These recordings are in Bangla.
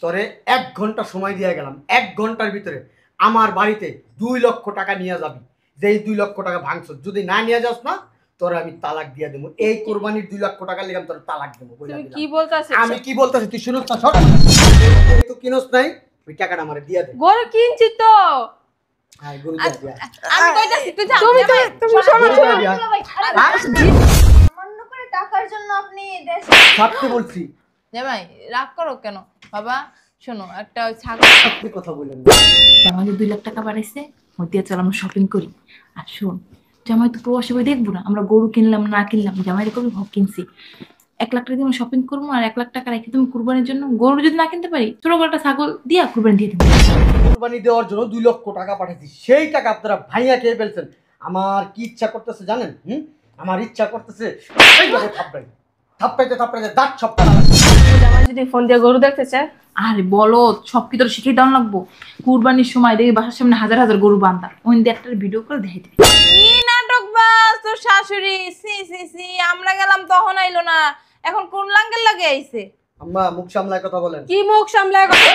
তোরে 1 ঘন্টা সময় দিয়ে গেলাম, 1 ঘন্টার ভিতরে আমার বাড়িতে 2 লক্ষ টাকা নিয়ে যাবি। যেই 2 লক্ষ টাকা ভাঙছ যদি না নিয়ে যাস না তোরে আমি তালাক দিয়ে দেবো। এই কোরবানির 2 লক্ষ টাকা লিগাম তোর তালাক দেবো। তুমি কি বলতাছিস? আমি কি বলতাছি তুই শুনছ না? সর। তুই কিনস নাই, ওই টাকাটা আমারে দিয়ে দে। গরু কিনছি তো। হ্যাঁ গরু দিয়ে দিয়া। আমি কইতাছি তুই যা। তুমি শোনো সামান্য করে টাকার জন্য আপনি ছাড়তে বলছি। জামাই রাগ করো কেন বাবা? শোনো একটা ছাগল আপনি কথা বলেন। জামাই 2 লাখ টাকা বাড়াইছে, মতিয়া চল আমরা শপিং করি। আর শোন, জামাই তো প্রবাসী বই দেখবো না আমরা গরু কিনলাম না কিনলাম, জামাইরে কবি ভোগ কিনছি। 1 লাখ টাকা দিয়ে আমরা শপিং করবো, আর 1 লাখ টাকা রেখে তুমি কুরবানির জন্য গরু যদি না কিনতে পারি ছোট করে একটা ছাগল দিয়া কুরবানি দিয়ে দেবো। কুরবানি দেওয়ার জন্য 2 লক্ষ টাকা পাঠাইছি, সেই টাকা আপনারা ভাইয়া খেয়ে ফেলছেন। আমার কি ইচ্ছা করতেছে জানেন? আমার ইচ্ছা করতেছে এইভাবে থাপড়াইতে দাঁত ছপটা। জামাই যদি ফোন দিয়ে গরু দেখতে চায়, আরে বলো সব কি তোর শিখে দেওয়া লাগবো? কুরবানির সময় দেখি বাসার সামনে হাজার হাজার গরু বান্ধা, ওই দিয়ে একটা ভিডিও করে দেখাই দিবি। কি নাটক বাস তোর শাশুড়ি! সি সি সি, আমরা গেলাম তখন আইলো না, এখন কোন লাঙ্গের লাগে আইছে? আম্মা মুখ সামলায় কথা বলেন। কি মুখ সামলায় কথা?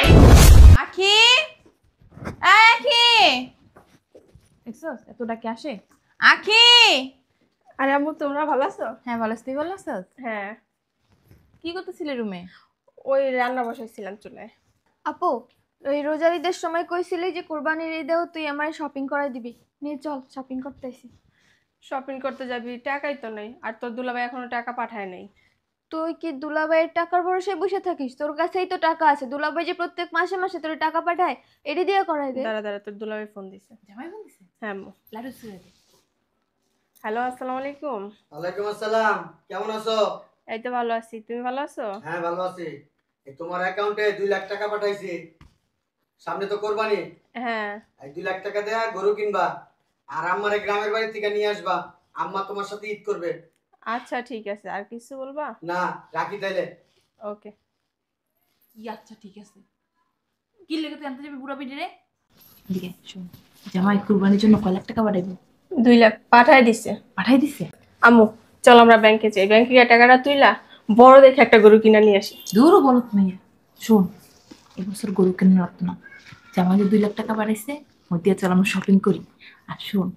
আখি, আখি, দেখছস এতটা কি আসে? আখি! আরে আম্মু তোমরা ভালো আছো? হ্যাঁ ভালো আছি, তুই ভালো আছিস? হ্যাঁ, কি করতেছিলি রুমে? ওই রান্না বসাইছিলাম চুলায়। আপু, ওই রোজার ঈদের সময় কইছিলি যে কুরবানির ঈদেও তুই আমার শপিং করাই দিবি, নিয়ে চল শপিং করতে আসি। শপিং করতে যাবি, টাকাই তো নেই, আর তোর দুলাভাই এখনো টাকা পাঠায় নাই। তুই কি দুলাভাইয়ের টাকার ভরসায় বসে থাকিস? তোর কাছেই তো টাকা আছে, দুলাভাই যে প্রত্যেক মাসে মাসে তোর টাকা পাঠায়, এটি দিয়ে করাই দে। দাঁড়া দাঁড়া, তোর দুলাভাই ফোন দিছে। জামাই বলছে হ্যাঁ আম্মু। লাডু ছুঁড়ে দে। হ্যালো, আসসালামু আলাইকুম। ওয়ালাইকুম আসসালাম, কেমন আছো? এই তো ভালো আছি, তুমি ভালো আছো? হ্যাঁ ভালো আছি। এই তোমার অ্যাকাউন্টে 2 লাখ টাকা পাঠাইছি, সামনে তো কোরবানি। হ্যাঁ। এই 2 লাখ টাকা দেয়া গরু কিনবা, আর আম্মারে গ্রামের বাড়ি থেকে নিয়ে আসবা। আম্মা তোমার সাথে ঈদ করবে। আচ্ছা ঠিক আছে, আর কিছু বলবা? না রাখি তাইলে। ওকে। আচ্ছা ঠিক আছে। কি লেগে তুই আনতে যাবি বুড়া পিঠে রে? এদিকে শোন, জামাই কুরবানির জন্য কয় লাখ টাকা পাঠাইবো? 2 লাখ পাঠায় দিছে। পাঠাই দিছে? আম্মু চল আমরা ব্যাংকে যাই, ব্যাংকে গিয়ে টাকাটা তুইলা বড় দেখে একটা গরু কিনা নিয়ে আসি। দূরও বলো তুমি। শোন, এবছর গরু কেনা লাগতো না, জামাই 2 লাখ টাকা বাড়াইছে, মতিয়া চল আমরা শপিং করি। আর শোন,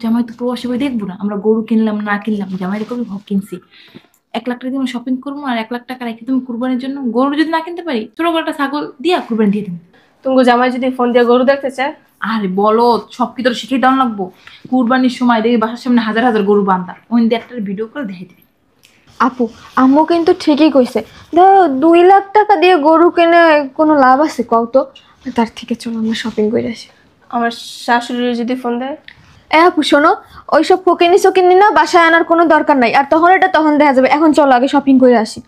জামাই তো প্রবাসী বই দেখবো না আমরা গরু কিনলাম না কিনলাম, জামাইরে কবি ভোগ কিনছি। 1 লাখ টাকা দিয়ে আমরা শপিং করবো, আর 1 লাখ টাকা রেখে তুমি কুরবানির জন্য গরু যদি না কিনতে পারি ছোট করে একটা ছাগল দিয়া কুরবানি দিয়ে দেবো। তুমি জামাই যদি ফোন দিয়ে গরু দেখতে চায়, আরে বলো সব কি তোর শিখে দেওয়া লাগবো? কুরবানির সময় দেখি বাসার সামনে হাজার হাজার গরু বান্ধা, ওই দিয়ে একটা ভিডিও করে দেখাই দিবি। আপু, আম্মু কিন্তু ঠিকই কইছে। দেখো 2 লাখ টাকা দিয়ে গরু কিনে কোনো লাভ আছে কত? তার থেকে চলো আমরা শপিং করে আসি। আমার শাশুড়ি যদি ফোন দেয়? আপু শোনো, ওইসব ফকিনি না বাসায় আনার কোনো দরকার নাই, আর তখন এটা তখন দেখা যাবে। এখন চলো আগে শপিং করে আসি।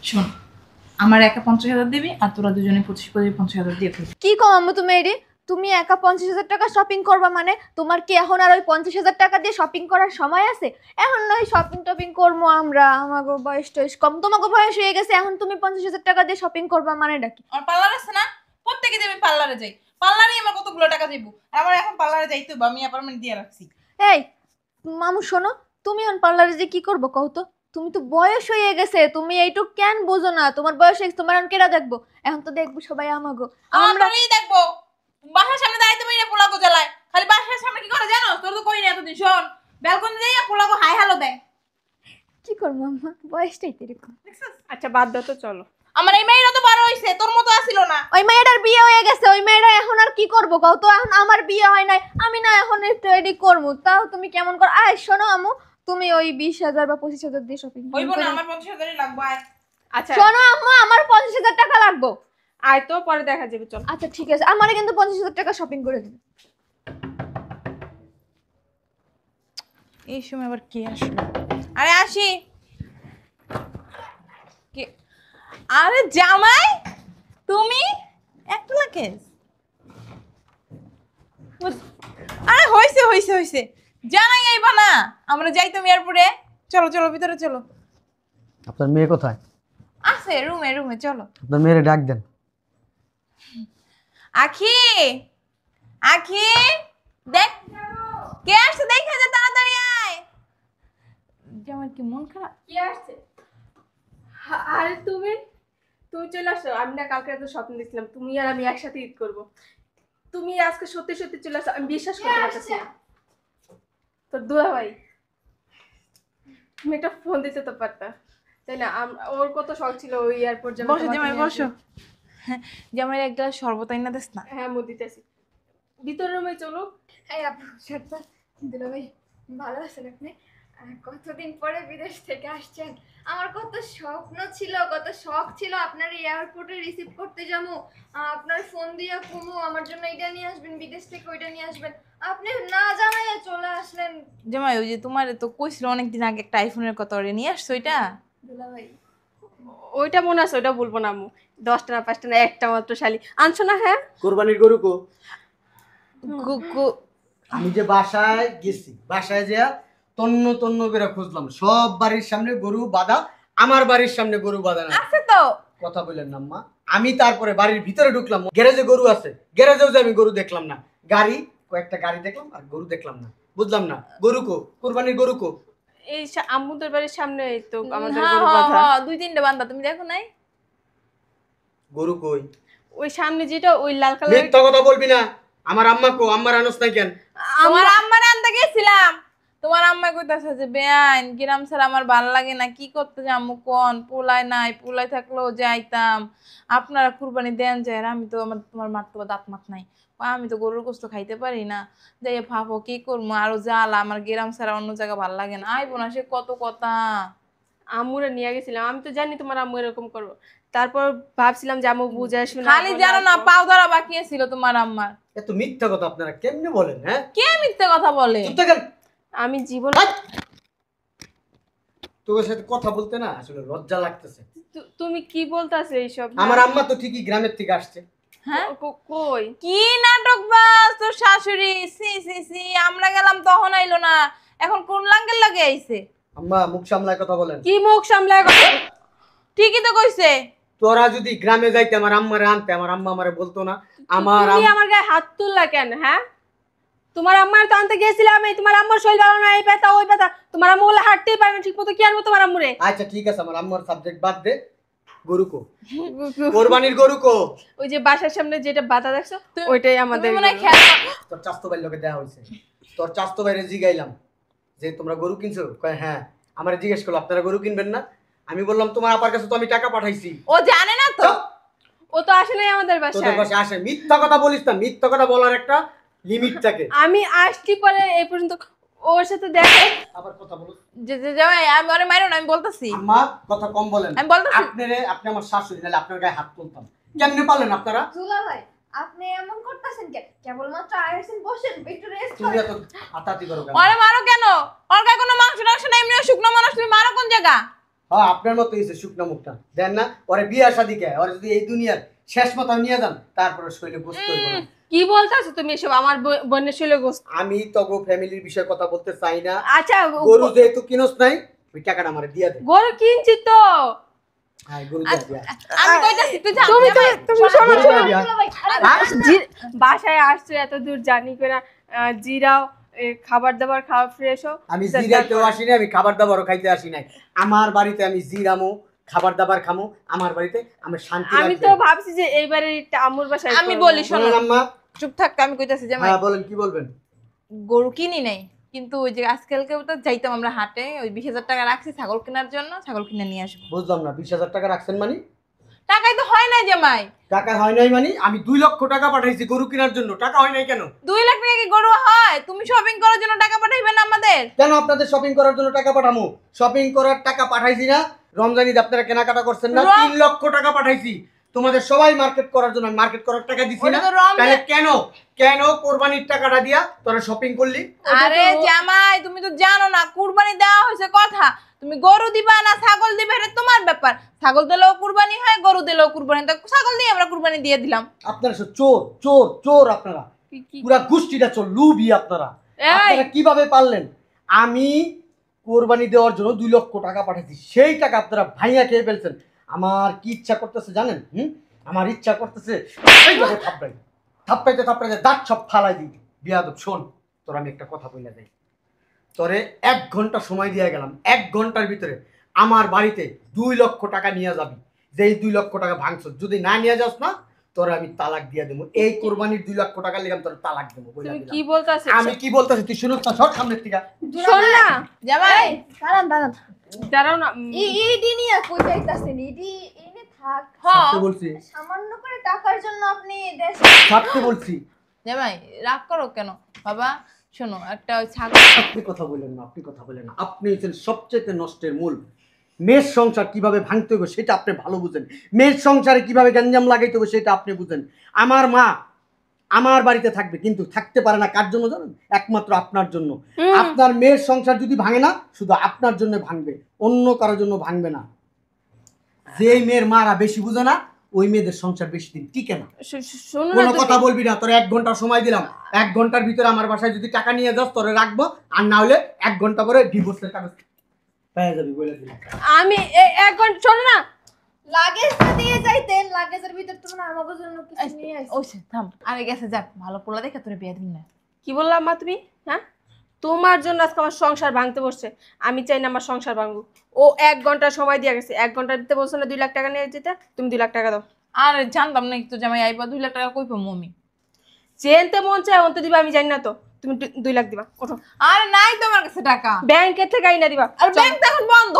শোন, আমার একা 50,000 দিবি, আর তোরা দুজনে 50,000 দিয়ে ফেলবি। কি কম আম্মু তুমি এডি? তুমি একা 50,000 টাকা শপিং করবা মানে? তোমার কি এখন আর ওই 50,000 টাকা দিয়ে শপিং করার সময় আছে? এখন নয় শপিং টপিং করবো আমরা, আমাকে বয়স টয়স কম, তোমাকে বয়স হয়ে গেছে, এখন তুমি 50,000 টাকা দিয়ে শপিং করবা মানে ডাকি? আমার পার্লার আছে না, প্রত্যেকে দিন আমি পার্লারে যাই, পার্লারে আমার কতগুলো টাকা দিব, আর আমার এখন পার্লারে যাইতে হবে, আমি অ্যাপয়েন্টমেন্ট দিয়ে রাখছি। এই মামু শোনো, তুমি এখন পার্লারে যে কি করবো কও তো? তুমি তো বয়স হয়ে গেছে, তুমি এইটুক কেন বোঝো না? তোমার বয়স হয়ে গেছে, তোমার এখন কেটা দেখবো? এখন তো দেখবো সবাই আমাগো। আমরাই দেখবো, বাসার সামনে দাঁড়াইতে পারি না, পোলাগো জ্বালায়। খালি বাসার সামনে কি করে জানো? তোর তো কই না এতদিন। শোন, ব্যালকনি যাইয়া পোলাগো হাই হ্যালো দেয়। কি করবো আম্মা, বয়সটাই তো এরকম। আচ্ছা বাদ দাও তো, চলো। আমার এই মেয়েরও তো বড় হইছে, তোর মতো আসিল না। ওই মেয়েটার বিয়ে হয়ে গেছে, ওই মেয়েটা এখন আর কি করবো কও তো? এখন আমার বিয়ে হয় নাই, আমি না এখন একটু রেডি করবো, তাও তুমি কেমন কর? আয় শোনো আম্মু, তুমি ওই 20,000 বা 25,000 দিয়ে শপিং হইব না, আমার 50,000 লাগবে। আয়। আচ্ছা শোনো আম্মু, আমার 50,000 টাকা লাগবে। আয় তো, পরে দেখা যাবে, চল। আচ্ছা ঠিক আছে, আমারে কিন্তু 50,000 টাকা শপিং করে দিন। এই সময় আবার কে আসলো? আরে আসি। কে? আরে জামাই, তুমি একলা কেস? আরে হইছে হইছে হইছে, জানাই আইবা না? আমরা যাই তুমি এয়ারপোর্টে। চলো চলো ভিতরে চলো। আপনার মেয়ে কোথায়? আছে রুমে, রুমে চলো। আপনার মেয়েরে ডাক দেন। আখি, আখি, দেখ কে আসছে, দেখা যা, তাড়াতাড়ি আয়। জামাই কি মন খারাপ? কি আসছে? আরে তুমি তুমি চলে আসো। আমি না কালকে রাতে স্বপ্ন দেখছিলাম তুমি আর আমি একসাথে ঈদ করব। তুমি আজকে সত্যি সত্যি চলে আসো, আমি বিশ্বাস করতে পারতেছি না। তোর দুলা ভাই, তুমি একটা ফোন দিতে তো পারতা, তাই না? ওর কত শখ ছিল ওই এয়ারপোর্ট যাবে। বসো জামাই বসো। জামাই এক গ্লাস শরবত আইনা দিস না। হ্যাঁ মুখ দিতেছি, ভিতর রুমে চলো। এই আপু সত্যি দিলো ভাই, ভালো আছেন আপনি? কতদিন পরে বিদেশ থেকে আসছেন। আমার কত স্বপ্ন ছিল, কত শখ ছিল আপনার এয়ারপোর্টে রিসিভ করতে যাবো, আপনার ফোন দিয়ে কুমু আমার জন্য এটা নিয়ে আসবেন, বিদেশ থেকে ওইটা নিয়ে আসবেন, আপনি না জানাইয়া চলে আসলেন। জামাই ওই যে তোমার তো কইছিল অনেকদিন আগে একটা আইফোনের কথা, ওরে নিয়ে আসছো ওইটা? দুলা ভাই ওইটা মনে আছে, ওইটা বলবো না আম্মু। 10টা না 5টা না একটা মাত্র শালি আনছো না? হ্যাঁ কোরবানির গরু কো? গু- আমি যে বাসায় গেছি, বাসায় যে তন্ন তন্ন করে খুঁজলাম, সব বাড়ির সামনে গরু বাঁধা, আমার বাড়ির সামনে গরু বাঁধা না। আছে তো। কথা বললেন না আম্মা। আমি তারপরে বাড়ির ভিতরে ঢুকলাম, গ্যারেজে গরু আছে, গ্যারেজেও যে আমি গরু দেখলাম না। গাড়ি, কয়েকটা গাড়ি দেখলাম আর গরু দেখলাম না। বুঝলাম না গরু কো, কোরবানির গরু কো? এই আম্মুদের বাড়ির সামনে তো আমাদের হ্যাঁ, গরু হ্যাঁ, বাঁধা। হ্যাঁ, 2-3টে বান্দা তুমি দেখো নাই? গরু কই? ওই সামনে যেটা ওই লাল কালারের। মিথ্যা কথা বলবি না। আমার আম্মা কো? আম্মার আনস নাই কেন? তোমার আম্মার আনতে গেছিলাম, তোমার আম্মা কইতাছে যে বেআইন গ্রাম ছাড়া আমার ভাল লাগে না, কি করতে যাবো কোন? পোলায় নাই, পোলায় থাকলেও যাইতাম। আপনারা কুরবানি দেন যায়, আর আমি তো তোমার মার তো দাঁত মাত নাই, আমি তো গরুর গোস্ত খাইতে পারি না, যাই ভাবো কি করবো, আরো জ্বালা, আমার গ্রাম ছাড়া অন্য জায়গা ভাল লাগে না। আইবো না, সে কত কথা। আম্মুরে নিয়ে গেছিলাম, আমি তো জানি তোমার আম্মু এরকম করবো। তারপর ভাবছিলাম যে আম্মু বুঝায় শুনে খালি জানো না পাও ধরা বাকি ছিল তোমার আম্মার। এত মিথ্যা কথা আপনারা কেমনে বলেন? হ্যাঁ, কে মিথ্যে কথা বলে? চুপ থাকেন। আমি জীবন। তোর সাথে কথা বলতে না আসলে লজ্জা লাগতেছে। তুমি কি বলতাছো এইসব? আমার আম্মা তো ঠিকই গ্রামের থেকে আসছে। হ্যাঁ, কই? কি নাটক বাস তোর শাশুড়ি? সি সি সি, আমরা গেলাম তখন আইলো না, এখন কোন লাঙ্গের লাগে আইছে? আম্মা মুখ সামলায় কথা বলেন। কি মুখ সামলায় কথা? ঠিকই তো কইছে। তোরা যদি গ্রামে যাইতে আমার আম্মারে আনতে, আমার আম্মা আমারে বলতো না? আমার তুমি আমার গায়ে হাত তুললা কেন? হ্যাঁ, তোমার আম্মার তো আনতে গেছিলাম আমি, তোমার আম্মার শরীর ভালো না, এই ব্যথা ওই ব্যথা, তোমার আম্মু বলে হাঁটতেই পারে না ঠিক মতো, কি আনবো তোমার আম্মুরে? আচ্ছা ঠিক আছে, আমার আম্মার সাবজেক্ট বাদ দে। গরু কো? কোরবানির গরু কো? ওই যে বাসার সামনে যেটা বাতা দেখছো ওইটাই আমাদের তুমি মনে হয় গরু। খেয়াল তোর চাস্তো ভাইয়ের লোকে দেওয়া হয়েছে। তোর চাস্তো ভাইরে জিগাইলাম যে তোমরা গরু কিনছো? কয় হ্যাঁ। আমারে জিজ্ঞেস করলো আপনারা গরু কিনবেন না? আমি বললাম তোমার আপার কাছে তো আমি টাকা পাঠাইছি। ও জানে না তো। চুপ! ও তো আসে নাই আমাদের তোদের বাসায়। কাছে আসে। মিথ্যা কথা বলিস না, মিথ্যা কথা বলার একটা লিমিট থাকে। আমি আসছি পরে এই পর্যন্ত ওর সাথে দেখে। আবার কথা বলো। যে যে জামাই আমি ওরে মারো না, আমি বলতাছি। আম্মা কথা কম বলেন। আমি বলতাছি। আপনি আমার শাশুড়ি, নাহলে আপনার গায়ে হাত তুলতাম। কেমনে পারলেন আপনারা? দুলা ভাই আপনি এমন করতেছেন কেন? কেবলমাত্র আইসেন, বসেন একটু রেস্ট তুমি করেন। এত হাতাহাতি করো কেন? ওরে মারো কেন? ওর গায়ে কোনো মাংস টাংস নাই, এমনিও শুকনো মানুষ, তুমি মারো কোন জায়গা? হ্যাঁ, আপনার মতো হয়েছে শুকনা মুখটা। দেন না ওরে বিয়ে শাদি কে? ওরে যদি এই দুনিয়ার শেষ মতো নিয়ে যান, তারপরে শৈলে বুঝতে হইব না। কি বলতাছো তুমি এসব? আমার বোনের ছেলে গোস্ত। আমি তগো ফ্যামিলির বিষয়ে কথা বলতে চাই না। আচ্ছা গরু যেহেতু কিনস নাই, ওই টাকাটা আমারে দিয়া দে। গরু কিনছি তো। হ্যাঁ, গরু দিয়া দিয়া। আমি কইতাছি তুই যা। তুমি জামাই, শোনো গরু শোনো। দিয়া। দুলা ভাই আরে বাসায় আসছো এত দূর জার্নি করে, জিরাও, খাবার দাবার খাওয়া, ফ্রেশ হোক। আমি জিরাতেও আসি নাই, আমি খাবার দাবারও খাইতে আসি নাই। আমার বাড়িতে আমি জিরামো, খাবার দাবার খামো, আমার বাড়িতে আমি শান্তি আমি লাগবে। তো ভাবছি যে এইবারে আম্মুর বাসায় আমি করবো। বলি শোনো, বলেন আম্মা। চুপ থাক, আমি কইতাছি জামাই। হ্যাঁ বলেন, কি বলবেন? গরু কিনি নাই, কিন্তু ওই যে আজকালকে তো যাইতাম আমরা হাটে, ওই 20,000 টাকা রাখছি ছাগল কেনার জন্য, ছাগল কিনে নিয়ে আসবো। বুঝলাম না, 20,000 টাকা রাখছেন মানে? টাকাই তো হয় না জামাই। টাকা হয় নাই মানে? আমি 2 লক্ষ টাকা পাঠাইছি গরু কেনার জন্য, টাকা হয় নাই কেন? 2 লাখ টাকা কি গরু হয়? তুমি শপিং করার জন্য টাকা পাঠাইবেন আমাদের? কেন আপনাদের শপিং করার জন্য টাকা পাঠামু? শপিং করার টাকা পাঠাইছি না? রমজান ঈদ আপনারা কেনাকাটা করছেন না? 3 লক্ষ টাকা পাঠাইছি তোমাদের সবাই মার্কেট করার জন্য। মার্কেট করার টাকা দিছি না? ওটা তো রমজান- তাহলে কেন কেন কোরবানির টাকাটা দিয়া তোরা শপিং করলি? আরে জামাই তুমি তো জানো না, কুরবানি দেওয়া হয়েছে কথা, তুমি গরু দিবা না ছাগল দিবা এটা তোমার ব্যাপার। ছাগল দিলেও কুরবানি হয়, গরু দিলেও কুরবানি, তো ছাগল দিয়ে আমরা কুরবানি দিয়ে দিলাম। আপনারা সব চোর চোর চোর। আপনারা কি- পুরা গোষ্ঠীটা চোর, লুবি আপনারা। এই! আপনারা কিভাবে পারলেন? আমি কোরবানি দেওয়ার জন্য 2 লক্ষ টাকা পাঠাইছি, সেই টাকা আপনারা ভাইয়া খেয়ে ফেলছেন। আমার কি ইচ্ছা করতেছে জানেন? আমার ইচ্ছা করতেছে এইভাবে থাপড়াইতে থাপড়াইতে দাঁত সব ফালাই দিই। বিয়াদব শোন, তোর আমি একটা কথা বলে যাই। তোরে 1 ঘন্টা সময় দিয়ে গেলাম, 1 ঘন্টার ভিতরে আমার বাড়িতে 2 লক্ষ টাকা নিয়ে যাবি। যে এই 2 লক্ষ টাকা ভাঙছস যদি না নিয়ে যাস না তোর আমি তালাক দিয়ে দেবো। এই কোরবানির 2 লক্ষ টাকা লেগে আমি তোর তালাক দেবো। তুমি কি বলতাছিস? আমি কি বলতেছি তুই শুনুস না, সর সামনের থেকে। শোন না, জামাই দাঁড়ান দাঁড়ান, দাঁড়াও না। ইডি নিয়ে কই যাইতাছেন? ইডি এনে থাক। ছাড়তে বলছি, সামান্য করে টাকার জন্য আপনি দেশ ছাড়তে বলছি। জামাই রাগ করো কেন বাবা? শোনো একটা ওই ছাগল আপনি কথা বলেন না, আপনি কথা বলেন না। আপনি হচ্ছেন সবচেয়ে নষ্টের মূল। মেয়ের সংসার কিভাবে ভাঙতে হবে সেটা আপনি ভালো বুঝেন, মেয়ের সংসারে কিভাবে গ্যাঞ্জাম লাগাইতে হবে সেটা আপনি বুঝেন। আমার মা আমার বাড়িতে থাকবে কিন্তু থাকতে পারে না কার জন্য জানেন? একমাত্র আপনার জন্য। আপনার মেয়ের সংসার যদি ভাঙে না শুধু আপনার জন্য ভাঙবে, অন্য কারোর জন্য ভাঙবে না। যেই মেয়ের মারা বেশি বুঝে না ওই মেয়েদের সংসার বেশি দিন টিকে না। শোনো না কোনো তুমি। কথা বলবি না, তোর 1 ঘন্টা সময় দিলাম। 1 ঘন্টার ভিতরে আমার বাসায় যদি টাকা নিয়ে যাস তোরে রাখবো, আর না হলে 1 ঘন্টা পরে ডিভোর্সের কাগজ পেয়ে যাবি বলে দিলাম। আমি 1 ঘন্টা, শোনো না, লাগেজটা দিয়ে যাইতেন, লাগেজের ভিতর তো না আমাদের জন্য কিছু নিয়ে আসি। ওই থাম আরে গেছে যাক ভালো পোলা দেখে তোরে বিয়ে দিন না। কি বললাম মা তুমি? হ্যাঁ, তোমার জন্য আজকে আমার সংসার ভাঙতে বসছে। আমি চাই না আমার সংসার ভাঙুক। ও 1 ঘন্টা সময় দিয়ে গেছে, 1 ঘন্টার ভিতরে বলছো না 2 লাখ টাকা নিয়ে যেতে, তুমি 2 লাখ টাকা দাও। আর জানতাম না তো জামাই আইবা 2 লাখ টাকা কই পাবো আমি? চেনতে মন চায় অন্ত দিবা, আমি জানি না তো। তুমি 2 লাখ দিবা, ওঠো। আরে নাই তোমার কাছে টাকা, ব্যাংকের থেকে আইনা দিবা। আর চল। ব্যাংক তো এখন বন্ধ।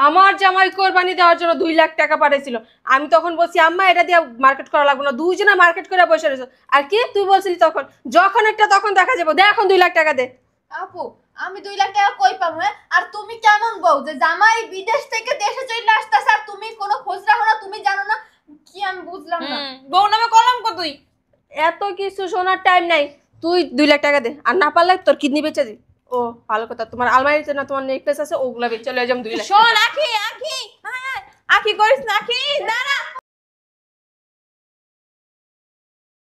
আমার জামাই কোরবানি দেওয়ার জন্য 2 লাখ টাকা পাঠাইছিল। আমি তখন বলছি আম্মা এটা দিয়ে মার্কেট করা লাগবে না, দুইজনে মার্কেট করে বসে রয়েছে। আর কি তুই বলছিলি তখন, যখন একটা তখন দেখা যাবো, দে এখন 2 লাখ টাকা দে। আপু আমি 2 লাখ টাকা কই পাবো? হ্যাঁ, আর তুমি কেমন বউ যে জামাই বিদেশ থেকে দেশে চলে আসতেছে আর তুমি কোনো খোঁজ রাখো না, তুমি জানো না কি? আমি বুঝলাম না। বউ নামে কলঙ্ক তুই। এত কিছু শোনার টাইম নাই, তুই 2 লাখ টাকা দে, আর না পারলে তোর কিডনি বেচে দি। ও ভালো কথা, তোমার আলমারিতে না তোমার নেকলেস আছে, ওগুলা বেচে চলে যাম 2 লাখ। শোন আখি আখি, আখি করিস না আখি, দাঁড়া।